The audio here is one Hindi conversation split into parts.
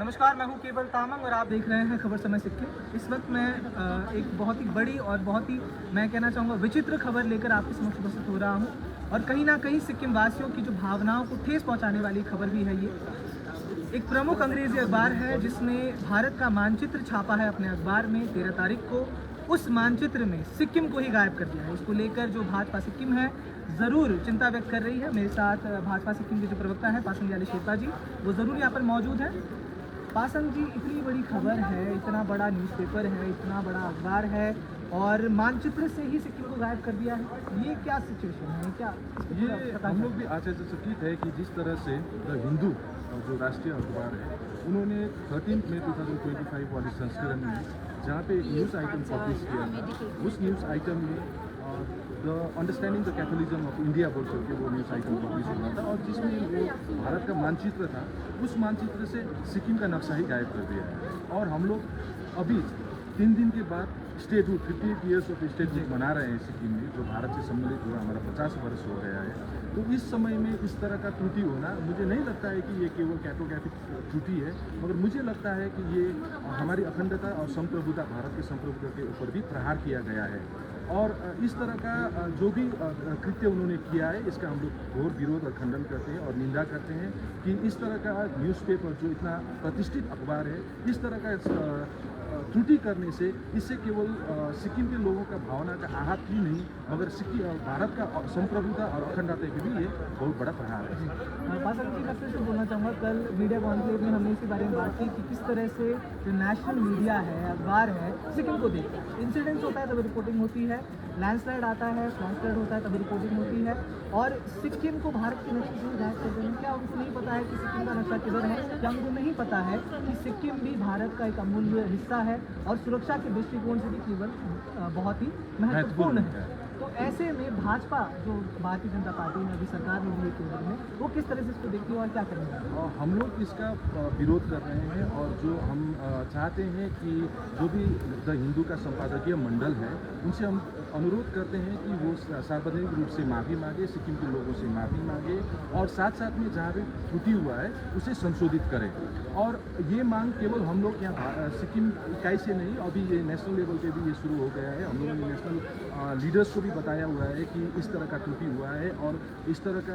नमस्कार, मैं हूं केवल तामंग और आप देख रहे हैं खबर समय सिक्किम। इस वक्त मैं एक बहुत ही बड़ी और बहुत ही मैं कहना चाहूँगा विचित्र खबर लेकर आपके समक्ष उपस्थित हो रहा हूं और कहीं ना कहीं सिक्किम वासियों की जो भावनाओं को ठेस पहुंचाने वाली खबर भी है। ये एक प्रमुख अंग्रेजी अखबार है जिसने भारत का मानचित्र छापा है अपने अखबार में 13 तारीख को। उस मानचित्र में सिक्किम को ही गायब कर दिया है। इसको लेकर जो भाजपा सिक्किम है ज़रूर चिंता व्यक्त कर रही है। मेरे साथ भाजपा सिक्किम के जो प्रवक्ता है पासंग याली शेरपा जी, वो ज़रूर यहाँ पर मौजूद हैं। पासंग जी, इतनी बड़ी खबर है, इतना बड़ा न्यूज़पेपर है, इतना बड़ा अखबार है और मानचित्र से ही सिक्किम को गायब कर दिया है। ये क्या सिचुएशन है? क्या ये हम लोग भी आश्चर्यचकित है कि जिस तरह से द हिंदू जो राष्ट्रीय अखबार है, उन्होंने 13 मई 2025 वाली संस्करण में जहाँ पे एक न्यूज़ आइटम पब्लिश किया था, उस न्यूज़ आइटम में the understanding the Catholicism of India बोल करके वो न्यूज़ आइटम पब्लिश हुआ था और जिसमें वो भारत का मानचित्र था, उस मानचित्र से सिक्किम का नक्शा ही गायब कर दिया है। और हम लोग अभी 3 दिन के बाद स्टेटहुड 58 ईयर्स ऑफ स्टेटहुड मना रहे हैं सिक्किम में, जो भारत से सम्मिलित हुआ हमारा 50 वर्ष हो गया है। तो इस समय में इस तरह का त्रुटि होना, मुझे नहीं लगता है कि ये केवल कैटोग्राफिक त्रुटि है, मगर मुझे लगता है कि ये हमारी अखंडता और संप्रभुता, भारत के संप्रभुता के ऊपर भी प्रहार किया गया है। और इस तरह का जो भी कृत्य उन्होंने किया है, इसका हम लोग घोर विरोध और खंडन करते हैं और निंदा करते हैं कि इस तरह का न्यूज़पेपर जो इतना प्रतिष्ठित अखबार है, इस तरह का त्रुटि करने से इससे केवल सिक्किम के लोगों का भावना का आहत ही नहीं, मगर सिक्किम भारत का संप्रभुता और अखंडता के भी ये बहुत बड़ा प्रहार है। पासंग जी, मैं फिर से बोलना चाहूँगा, कल मीडिया कॉन्क्लेव में हमने इसी बारे में बात की कि किस तरह से जो नेशनल मीडिया है, अखबार है, सिक्किम को देखता है। इंसिडेंट्स होता है तभी रिपोर्टिंग होती है, लैंडस्लाइड आता है, लैंडस्लाइड होता है तभी रिपोर्टिंग होती है और सिक्किम को भारत के नक्शे से गायब कर देते हैं। क्या उनको नहीं पता है कि सिक्किम का नक्शा किधर है? क्या उनको नहीं पता है कि सिक्किम भी भारत का एक अमूल्य हिस्सा है और सुरक्षा के दृष्टिकोण से भी केवल बहुत ही महत्वपूर्ण है? तो ऐसे में भाजपा, जो भारतीय जनता पार्टी ने अभी सरकार में भी है केंद्र में, वो किस तरह से इसको देखती है और क्या करेंगे? हम लोग इसका विरोध कर रहे हैं और जो हम चाहते हैं कि जो भी द हिंदू का संपादकीय मंडल है, उनसे हम अनुरोध करते हैं कि वो सार्वजनिक रूप से माफ़ी मांगे, सिक्किम के लोगों से माफ़ी मांगे और साथ साथ में जहाँ भी त्रुटि हुआ है उसे संशोधित करें। और ये मांग केवल हम लोग यहाँ सिक्किम इकाई से नहीं, अभी ये नेशनल लेवल पे भी ये शुरू हो गया है। हम लोगों ने नेशनल लीडर्स को भी बताया हुआ है कि इस तरह का त्रुटि हुआ है और इस तरह का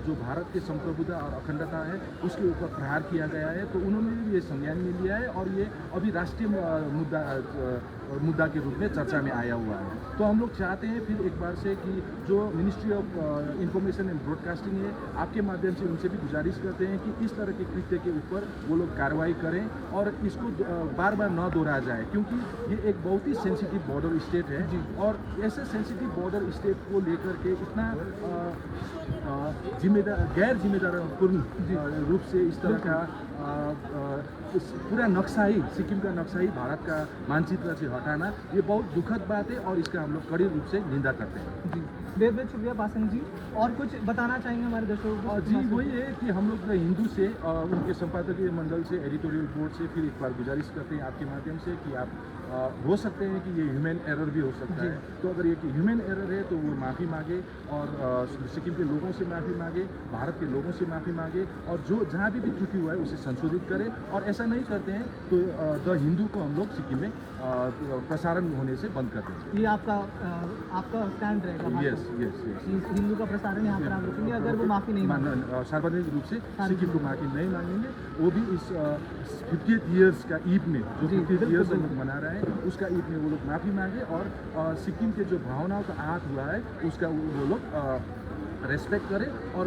जो भारत के संप्रभुता और अखंडता है उसके ऊपर प्रहार किया गया है। तो उन्होंने भी ये संज्ञान में लिया है और ये अभी राष्ट्रीय मुद्दा के रूप में चर्चा में आया हुआ है। तो हम लोग चाहते हैं फिर एक बार से कि जो ministry of information and broadcasting है, आपके माध्यम से उनसे भी गुजारिश करते हैं कि इस तरह के कृत्य के ऊपर वो लोग कार्रवाई करें और इसको बार बार न दोहराया जाए, क्योंकि ये एक बहुत ही सेंसिटिव बॉर्डर स्टेट है और ऐसे सेंसिटिव बॉर्डर स्टेट को लेकर के इतना गैर जिम्मेदारपूर्ण रूप से इस तरह का पूरा नक्शा ही, सिक्किम का नक्शा ही भारत का मानचित्र से हटाना, ये बहुत दुखद बात है और इसका हम लोग कड़ी रूप से निंदा करते हैं। जी, बेहद शुक्रिया पासंग जी। और कुछ बताना चाहेंगे हमारे दर्शकों को? जी, वही है कि हम लोग हिंदू से उनके संपादकीय मंडल से, एडिटोरियल बोर्ड से फिर एक बार गुजारिश करते हैं आपके माध्यम से कि आप हो सकते हैं कि ये ह्यूमन एरर भी हो सकता है, तो अगर ये ह्यूमन एरर है तो वो माफ़ी मांगे और सिक्किम के लोगों से माफ़ी मांगे, भारत के लोगों से माफ़ी मांगे और जो जहाँ भी त्रुटि हुआ है उसे संशोधित करें। और ऐसा नहीं करते हैं तो द हिंदू को हम लोग सिक्किम में प्रसारण होने से बंद कर देंगे। ये आपका स्टैंड रहेगा? Yes yes yes. हिंदू का प्रसारण यहाँ पर आप रोकेंगे अगर वो माफ़ी नहीं मांगे? सार्वजनिक रूप से सिक्किम को माफ़ी नहीं मांगेंगे, वो भी इस 50 ईयर्स का ईद में, जो 50 ईयर्स हम लोग मना रहे हैं उसका ईद में वो लोग माफ़ी मांगे और सिक्किम के जो भावनाओं का आहत हुआ है उसका वो लोग रेस्पेक्ट करें और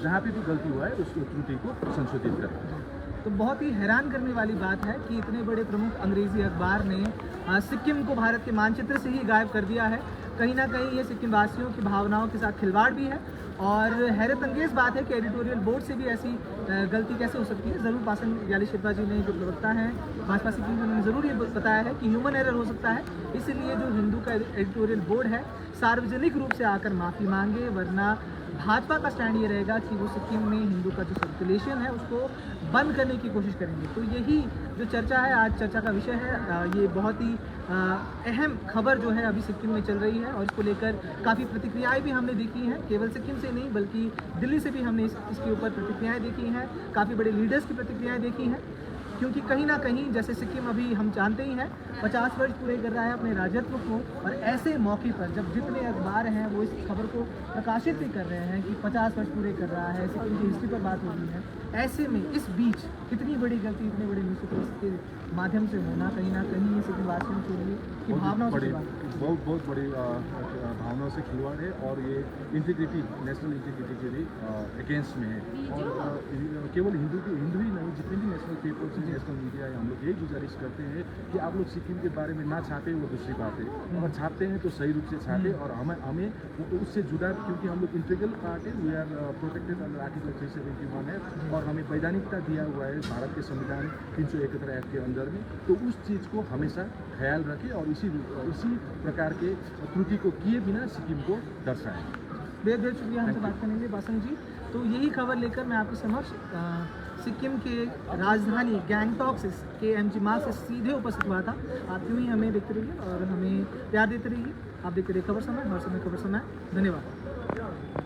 जहाँ पे भी गलती हुआ है उस त्रुटि को संशोधित करें। तो बहुत ही हैरान करने वाली बात है कि इतने बड़े प्रमुख अंग्रेजी अखबार ने सिक्किम को भारत के मानचित्र से ही गायब कर दिया है। कहीं ना कहीं ये सिक्किम वासियों की भावनाओं के साथ खिलवाड़ भी है और हैरत अंगेज बात है कि एडिटोरियल बोर्ड से भी ऐसी गलती कैसे हो सकती है। ज़रूर पासंग याली शेरपा जी ने, जो प्रवक्ता हैं भाजपा सिक्किम, उन्होंने ज़रूर ये बताया है कि ह्यूमन एरर हो सकता है, इसलिए जो हिंदू का एडिटोरियल बोर्ड है सार्वजनिक रूप से आकर माफ़ी मांगे, वरना भाजपा का स्टैंड ये रहेगा कि वो सिक्किम में हिंदू का जो सर्कुलेशन है उसको बंद करने की कोशिश करेंगे। तो यही जो चर्चा है, आज चर्चा का विषय है। ये बहुत ही अहम खबर जो है अभी सिक्किम में चल रही है और इसको लेकर काफ़ी प्रतिक्रियाएं भी हमने देखी हैं, केवल सिक्किम से नहीं बल्कि दिल्ली से भी हमने इसके ऊपर प्रतिक्रियाएं देखी हैं, काफ़ी बड़े लीडर्स की प्रतिक्रियाएं देखी हैं। क्योंकि कहीं ना कहीं जैसे सिक्किम अभी हम जानते ही हैं 50 वर्ष पूरे कर रहा है अपने राजत्व को, और ऐसे मौके पर जब जितने अखबार हैं वो इस खबर को प्रकाशित भी कर रहे हैं कि 50 वर्ष पूरे कर रहा है, सिक्किम की हिस्ट्री पर बात हो रही है, ऐसे में इस बीच इतनी बड़ी गलती, इतने बड़े न्यूज़पेपर्स के माध्यम से होना कहीं ना कहीं सिक्किम वासियों के लिए की भावनाओं से खिलवाड़ है। बहुत बड़ी भावनाओं से खिलवाड़ है, और ये इंटीग्रिटी, नेशनल इंटीग्रिटी के लिए अगेंस्ट में है। और केवल हिंदू ही नहीं, जितने भी नेशनल पेपर्स हैं, नेशनल मीडिया है, हम लोग यही गुजारिश करते हैं कि आप लोग सिक्किम के बारे में ना छापें, वो दूसरी बात है, और छापते हैं तो सही रूप से छापें, और हमें उससे जुड़ा, क्योंकि हम लोग इंटीग्रल पार्ट है, we are protected under article 371 है, और हमें वैधानिकता दिया हुआ है भारत के संविधान 371 एक्ट के अंदर में, तो उस चीज़ को हमेशा ख्याल रखें और इसी प्रकार के त्रुटि को किए बिना सिक्किम को दर्शाएं। बेहद बेहद शुक्रिया हमसे बात करने के लिए बासंग जी। तो यही खबर लेकर मैं आपके समक्ष सिक्किम के राजधानी गैंगटॉक से KMG मार्ग से सीधे उपस्थित हुआ था। आप यूँ ही हमें देखते रहिए और हमें प्यार देते रहिए। आप देखते रहिए खबर समय, हर समय खबर समय। धन्यवाद।